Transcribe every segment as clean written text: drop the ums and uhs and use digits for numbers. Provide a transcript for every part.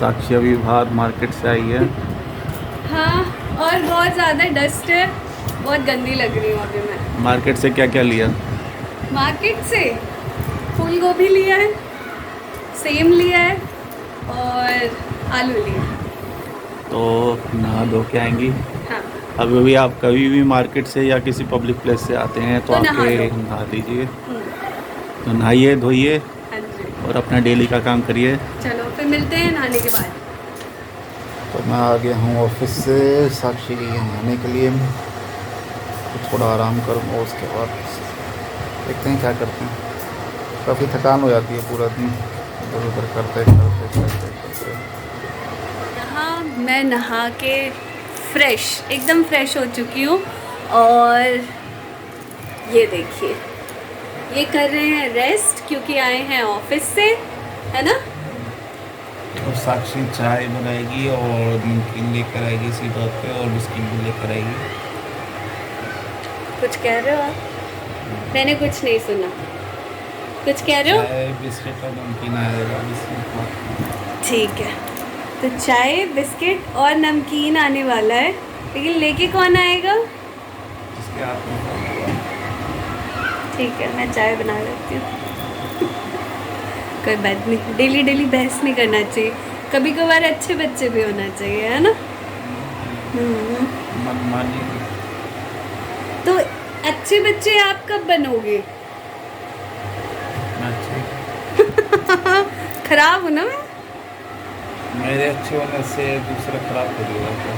साक्षी अभी बाहर मार्केट से आई है। हाँ, और बहुत ज़्यादा डस्ट है, बहुत गंदी लग रही हूँ अभी मैं। मार्केट से क्या क्या लिया? मार्केट से फूल गोभी लिया है, सेम लिया है और आलू लिया है। तो नहा धो के आएंगी। हाँ, अभी भी आप कभी भी मार्केट से या किसी पब्लिक प्लेस से आते हैं तो तो नहा आके लो। नहा लीजिए। हम्म, तो नहाइए धोइए हाँ जी। और अपना डेली का काम करिए। चलो फिर मिलते हैं नहाने के बाद। तो मैं आ गया हूँ ऑफिस से, साक्षी गई है नहाने के लिए। तो थोड़ा आराम करूँगा, उसके बाद देखते हैं क्या करते हैं। काफ़ी थकान हो जाती है पूरा दिन इधर उधर करते करते करते करते। यहाँ मैं नहा के फ्रेश, एकदम फ्रेश हो चुकी हूँ। और ये देखिए, ये कर रहे हैं रेस्ट क्योंकि आए हैं ऑफिस से, है ना। और साक्षी चाय बनाएगी और नमकीन लेकर आएगी इसी बात पे, और बिस्किट भी लेकर आएगी। कुछ कह रहे हो आप? मैंने कुछ नहीं सुना। कुछ कह रहे हो? चाय बिस्किट और नमकीन आएगा बिस्किट। ठीक है, तो चाय बिस्किट और नमकीन आने वाला है, लेकिन लेके कौन आएगा? जिसके हाथ में फोन होगा। ठीक है, मैं चाय बना लेती हूँ। कोई बात नहीं, डेली डेली बहस नहीं करना चाहिए, कभी कभार अच्छे बच्चे भी होना चाहिए, है ना। मनमानी। तो अच्छे बच्चे आप कब बनोगे? खराब हो ना मैं। मेरे अच्छे होने से दूसरा खराब हो जाएगा।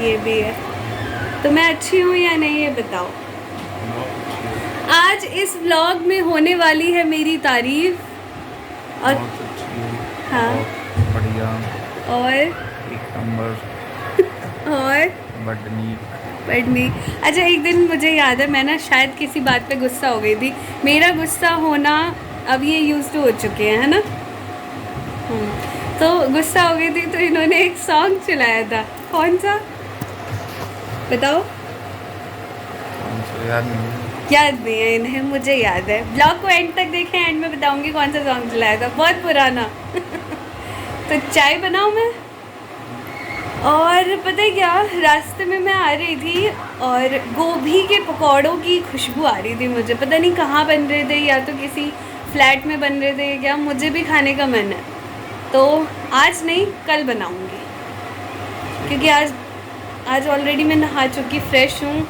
ये भी है। तो मैं अच्छी हूँ या नहीं, ये बताओ। आज इस व्लॉग में होने वाली है मेरी तारीफ। और बहुत अच्छी। हाँ, बहुत बढ़िया। और एक नंबर। और बढ़नी। पढ़नी। अच्छा, एक दिन मुझे याद है, मैं ना शायद किसी बात पे गुस्सा हो गई थी। मेरा गुस्सा होना अब ये यूज टू हो चुके हैं, है ना। तो गुस्सा हो गई थी तो इन्होंने एक सॉन्ग चलाया था। कौन सा बताओ? याद नहीं। याद नहीं है इन्हें, मुझे याद है। ब्लॉग को एंड तक देखें, एंड में बताऊंगी कौन सा सॉन्ग चलाया था, बहुत पुराना। तो चाय बनाऊं मैं। और पता है क्या, रास्ते में मैं आ रही थी और गोभी के पकौड़ों की खुशबू आ रही थी मुझे। पता नहीं कहाँ बन रहे थे, या तो किसी फ्लैट में बन रहे थे क्या, मुझे भी खाने का मन है। तो आज नहीं, कल बनाऊंगी, क्योंकि आज ऑलरेडी मैं नहा चुकी, फ्रेश हूँ।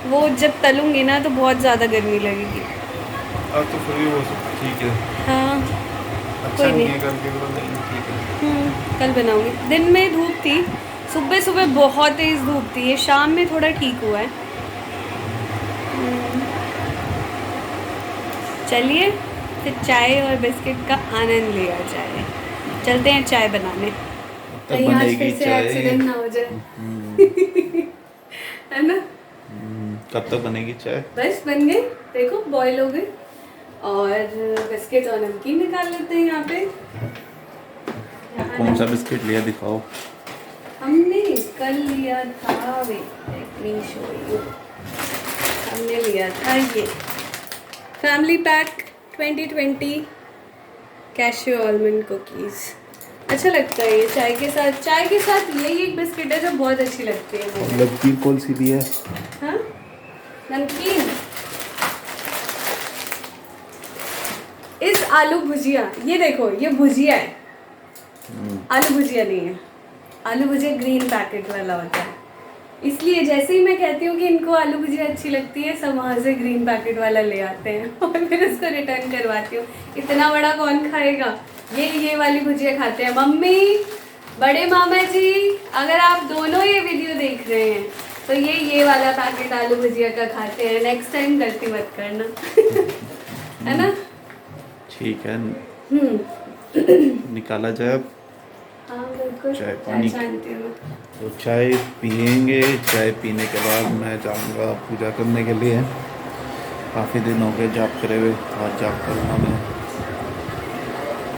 वो जब तलूंगी ना तो बहुत ज़्यादा गर्मी लगेगी। अब तो फिर भी वो सब ठीक है। हाँ, अच्छा कोई नहीं नहीं। है करके तो, लेकिन ठीक है। कल बनाऊंगी। दिन में धूप थी, सुबह सुबह बहुत तेज़ धूप थी, ये शाम में थोड़ा ठीक हुआ है। चलिए फिर चाय और बिस्किट का आनंद लिया जाए। चलते हैं चाय बनाने, कहीं आज फिर से एक्सीडेंट ना हो जाए। है ना। कब तक बनेगी चाय? बस बन गई, देखो बॉईल हो गई। और बिस्किट और नमकीन निकाल लेते हैं यहाँ पे। कौन सा बिस्किट लिया दिखाओ। हमने कल लिया था, लेट मी शो यू। हमने लिया था ये family pack 2020 cashew almond cookies. अच्छा लगता है ये चाय के साथ। चाय के साथ यही एक बिस्किट है जो बहुत अच्छी लगती है मुझे। लकीर कौन सी दी है? हाँ, नमकीन। इस आलू भुजिया, ये देखो, ये भुजिया है, आलू भुजिया नहीं है। आलू भुजिया ग्रीन पैकेट वाला होता है, इसलिए जैसे ही मैं कहती हूँ कि इनको आलू भुजिया अच्छी लगती है, सब वहाँ से ग्रीन पैकेट वाला ले आते हैं और फिर उसको रिटर्न करवाती हूँ। इतना बड़ा कौन खाएगा। ये वाली भुजिया खाते हैं मम्मी, बड़े मामा जी। अगर आप दोनों ये वीडियो देख रहे हैं तो ये वाला पैकेट आलू भुजिया का खाते हैं। नेक्स्ट टाइम गलती मत करना। है ना। ठीक है, निकाला जाए अब। हाँ बिल्कुल, चाय पानी। जानती हूँ। तो चाय पियेंगे, चाय पीने के बाद मैं जाऊंगा पूजा करने के लिए। काफ़ी दिन हो गए जाप करे हुए, आज जाप करूँगा मैं।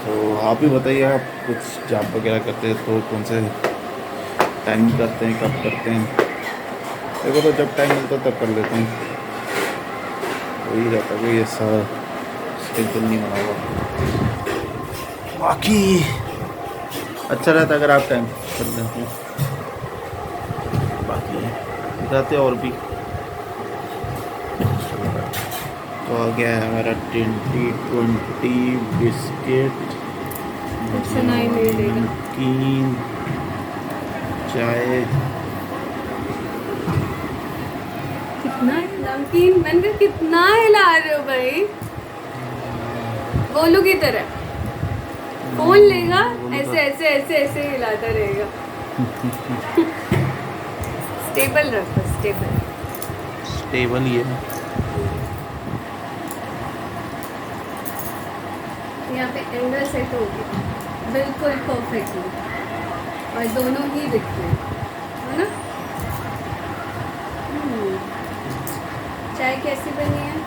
तो आप ही बताइए, आप कुछ जाप वगैरह करते हैं तो कौन से टाइम करते हैं, कब करते हैं? देखो तो जब टाइम मिलता तब कर लेते हैं, वही रहता है, कोई ऐसा शेड्यूल नहीं बना हुआ। बाकी अच्छा रहता अगर आप टाइम कर लेते। बाकी रहते और भी। तो आ गया है हमारा 2020 बिस्किट, सुनाई नहीं देगा। नमकीन, चाय। कितना नमकीन, मैंने कहा कितना हिला रहे हो भाई, गोलू की तरह। फोन लेगा ऐसे ऐसे ऐसे ऐसे हिलाता रहेगा। स्टेबल रखो, स्टेबल। स्टेबल ही है। यहाँ पे एंगल सेट हो गया बिल्कुल परफेक्टली, और दोनों ही दिखते हैं, है ना। चाय कैसी बनी है?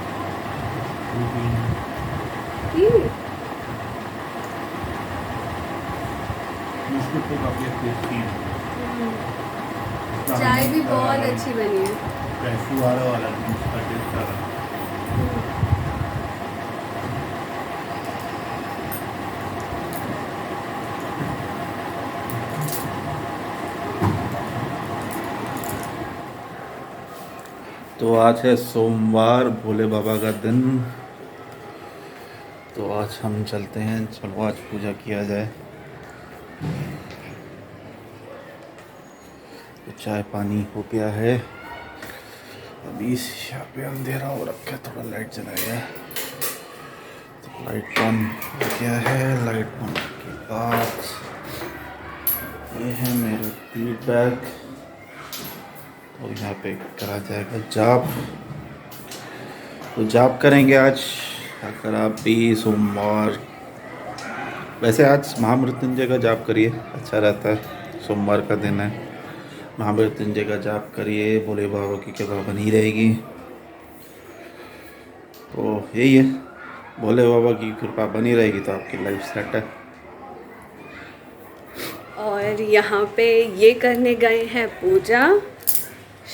चाय भी बहुत अच्छी बनी है। तो आज है सोमवार, भोले बाबा का दिन। तो आज हम चलते हैं, चलो आज पूजा किया जाए। तो चाय पानी हो गया है, अभी यहाँ पे अंधेरा हो रखा है, थोड़ा लाइट जलाया। तो लाइट ऑन हो गया है। लाइट ऑन के बाद ये है मेरे पीठ बैग, और यहाँ पे करा जाएगा जाप। तो जाप करेंगे आज, अगर आप भी सोमवार, वैसे आज महामृत्युंजय का जाप करिए, अच्छा रहता है। सोमवार का दिन है, महामृत्युंजय का जाप करिए, भोले बाबा की कृपा बनी रहेगी। तो यही है, भोले बाबा की कृपा बनी रहेगी तो आपकी लाइफ सेट है। और यहाँ पे ये करने गए हैं पूजा,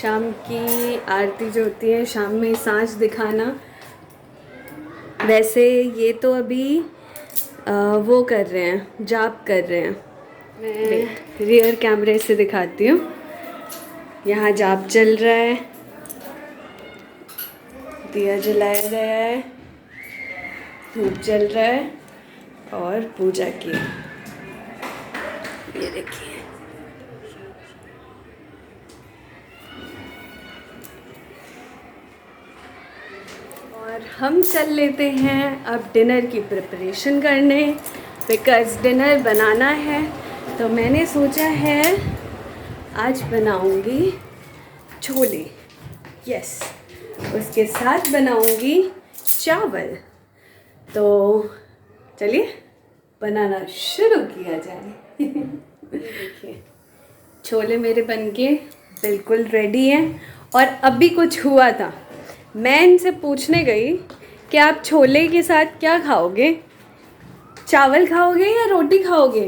शाम की आरती जो होती है, शाम में सांझ दिखाना। वैसे ये तो अभी वो कर रहे हैं, जाप कर रहे हैं। मैं रियर कैमरे से दिखाती हूँ। यहाँ जाप चल रहा है, दिया जलाया गया है, धूप जल रहा है, और पूजा की, ये देखिए। और हम चल लेते हैं अब डिनर की प्रिपरेशन करने, बिकॉज़ डिनर बनाना है। तो मैंने सोचा है आज बनाऊंगी छोले, यस, उसके साथ बनाऊंगी चावल। तो चलिए बनाना शुरू किया जाए। देखिए छोले मेरे बनके बिल्कुल रेडी हैं। और अभी कुछ हुआ था, मैं इनसे पूछने गई कि आप छोले के साथ क्या खाओगे, चावल खाओगे या रोटी खाओगे?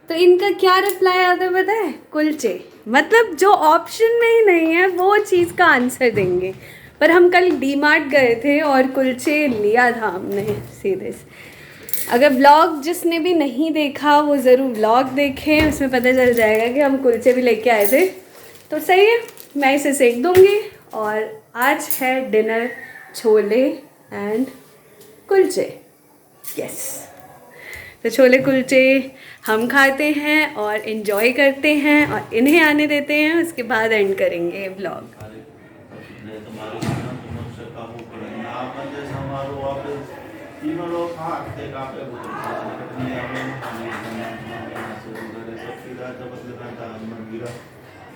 तो इनका क्या रिप्लाई आता है पता है? कुलचे। मतलब जो ऑप्शन में ही नहीं है वो चीज़ का आंसर देंगे। पर हम कल डीमार्ट गए थे और कुलचे लिया था हमने सीधे से। अगर व्लॉग जिसने भी नहीं देखा वो ज़रूर व्लॉग देखें, उसमें पता चल जाएगा कि हम कुलचे भी लेके आए थे। तो सही है, मैं इसे सेक दूँगी। और आज है dinner chole and kulche, yes. तो छोले कुलचे हम खाते हैं और इन्जॉय करते हैं और इन्हें आने देते हैं, उसके बाद एंड करेंगे व्लॉग।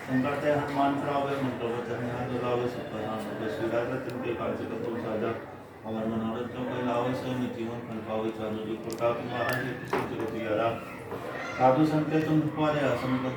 संकटे हनुमान प्रावे मंत्र वचन लावे के कार्य का तो साजा और मनोरथ जो कोई लावे सो जीवन फल पावे चालू जो प्रताप महाराज किसी जगत यारा साधु संत तुम पारे असंगत